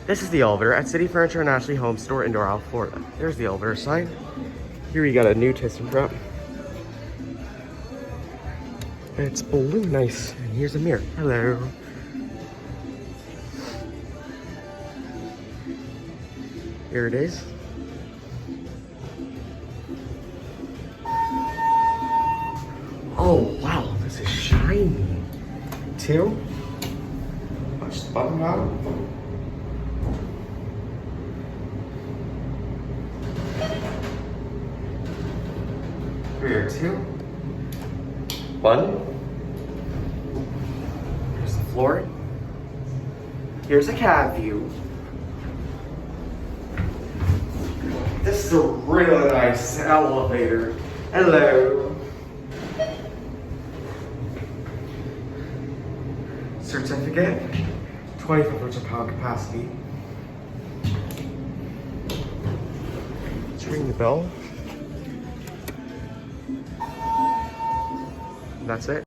This is the elevator at City Furniture and Ashley Home Store, Endura, Florida. There's the elevator sign. Here you got a new ThyssenKrupp. It's blue, nice. And here's a mirror. Hello. Here it is. Oh, wow, this is shiny. 2. Push the button down. Here, 2. 1. Here's the floor. Here's a cab view. This is a really nice elevator. Hello. Certificate, 25 pound capacity. Let's ring the bell. That's it.